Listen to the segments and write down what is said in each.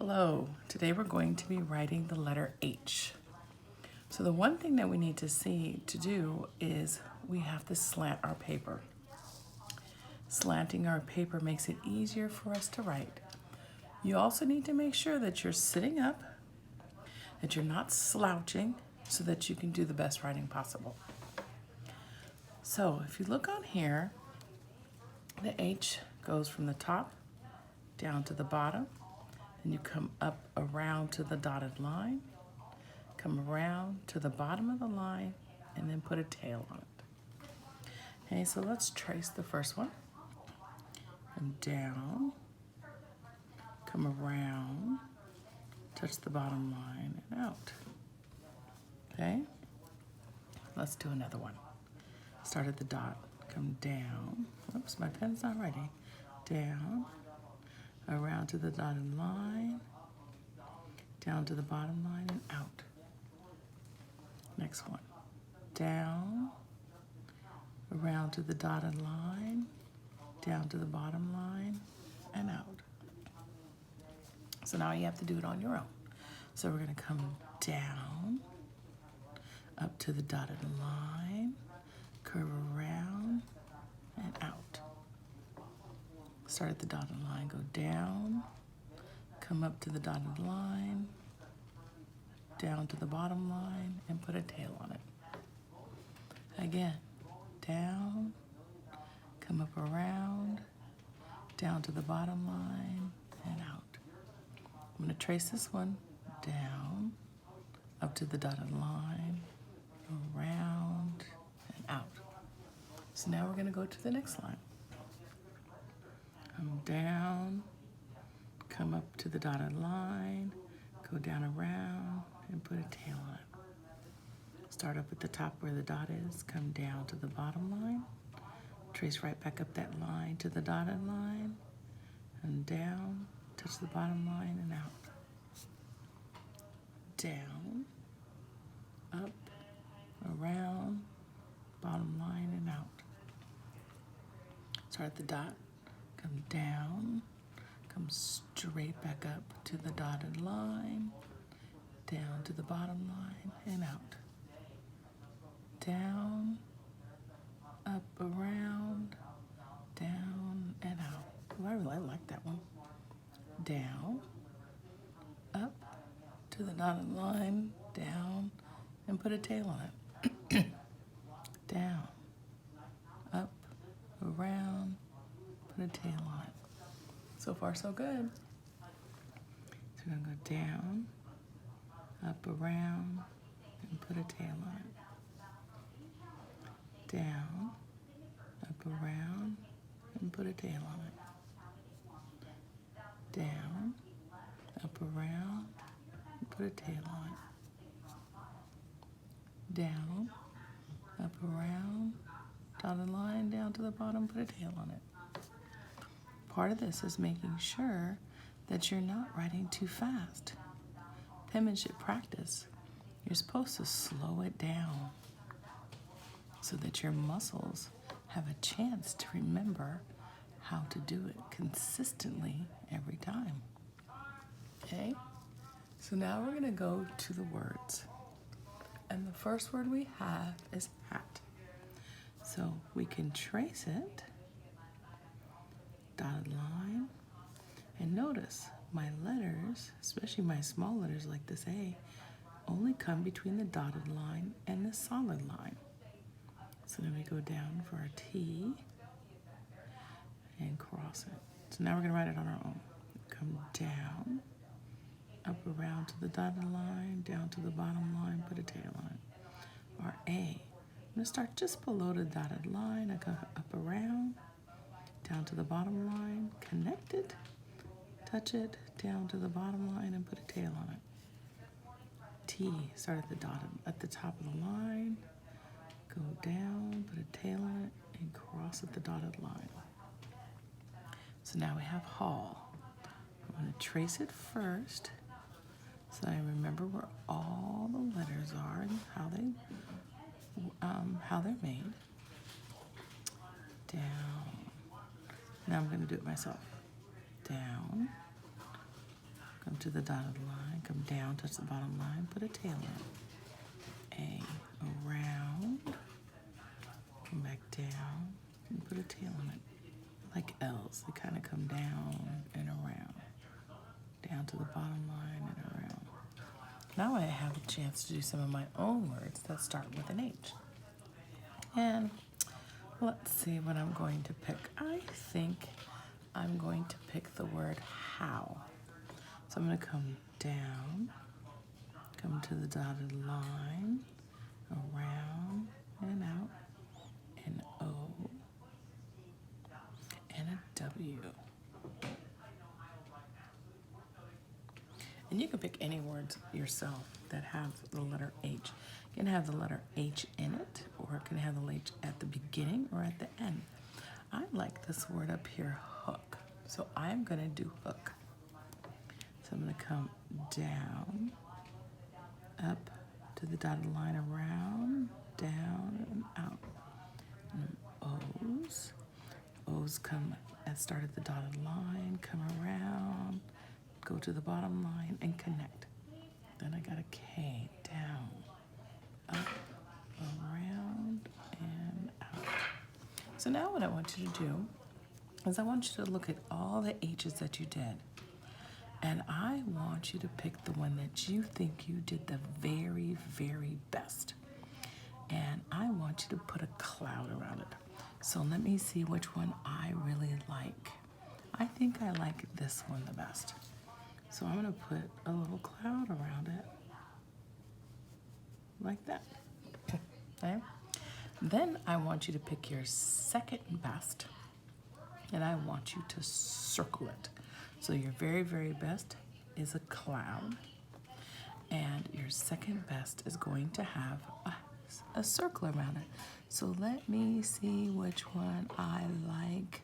Hello, today we're going to be writing the letter H. So the one thing that we need to do is we have to slant our paper. Slanting our paper makes it easier for us to write. You also need to make sure that you're sitting up, that you're not slouching, so that you can do the best writing possible. So if you look on here, the H goes from the top down to the bottom. Then you come up around to the dotted line, come around to the bottom of the line, and then put a tail on it. Okay, so let's trace the first one. And down, come around, touch the bottom line, and out. Okay, let's do another one. Start at the dot, come down. Oops, my pen's not writing. Down, around to the dotted line, down to the bottom line, and out. Next one. Down, around to the dotted line, down to the bottom line, and out. So now you have to do it on your own. So we're going to come down, up to the dotted line, curve around, and out. Start at the dotted line, go down, come up to the dotted line, down to the bottom line, and put a tail on it. Again, down, come up around, down to the bottom line, and out. I'm going to trace this one down, up to the dotted line, around, and out. So now we're going to go to the next line. Come down, come up to the dotted line, go down around, and put a tail on it. Start up at the top where the dot is, come down to the bottom line, trace right back up that line to the dotted line, and down, touch the bottom line, and out. Down, up, around, bottom line, and out. Start at the dot, come down, come straight back up to the dotted line, down to the bottom line, and out. Down, up, around, down, and out. Oh, I really like that one. Down, up, to the dotted line, down, and put a tail on it. Down, up, around, put a tail on it. So far, so good. So we're gonna go down, up, around, and put a tail on it. Down, up, around, and put a tail on it. Down, up, around, and put a tail on it. Down, up, around, dotted line, down to the bottom, put a tail on it. Part of this is making sure that you're not writing too fast. Penmanship practice, you're supposed to slow it down so that your muscles have a chance to remember how to do it consistently every time. Okay? So now we're going to go to the words. And the first word we have is hat. So we can trace it, dotted line, and notice my letters, especially my small letters like this A, only come between the dotted line and the solid line. So then we go down for our T and cross it. So now we're going to write it on our own. Come down, up around to the dotted line, down to the bottom line, put a tail on it. Our A, I'm going to start just below the dotted line. I go up around, down to the bottom line, connect it, touch it, down to the bottom line, and put a tail on it. T, start at the dotted, at the top of the line, go down, put a tail on it, and cross at the dotted line. So now we have hall. I'm going to trace it first so I remember where all the letters are and how they're made. Down. Now I'm going to do it myself. Down. come to the dotted line, come down, touch the bottom line, put a tail in. A, around, come back down, and put a tail in it. Like L's, they kind of come down and around. Down to the bottom line and around. Now I have a chance to do some of my own words that start with an H. And let's see what I'm going to pick. I think I'm going to pick the word how. So I'm going to come down, come to the dotted line, around and out, an O, and a W. And you can pick any words yourself that have the letter H. It can have the letter H in it, or it can have the H at the beginning or at the end. I like this word up here, hook. So I'm going to do hook. So I'm going to come down, up to the dotted line, around, down, and out. And O's. O's come and start at the dotted line, come around, go to the bottom line, and connect. Then I got a K, down, up, around, and out. So now what I want you to do is I want you to look at all the H's that you did. And I want you to pick the one that you think you did the very, very best. And I want you to put a cloud around it. So let me see which one I really like. I think I like this one the best. So I'm going to put a little cloud around it. Like that. Okay. Then I want you to pick your second best. And I want you to circle it. So your very, very best is a cloud. And your second best is going to have a circle around it. So let me see which one I like.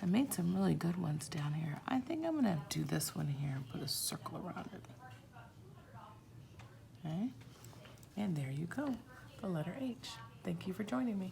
I made some really good ones down here. I think I'm going to do this one here and put a circle around it. Okay? And there you go, the letter H. Thank you for joining me.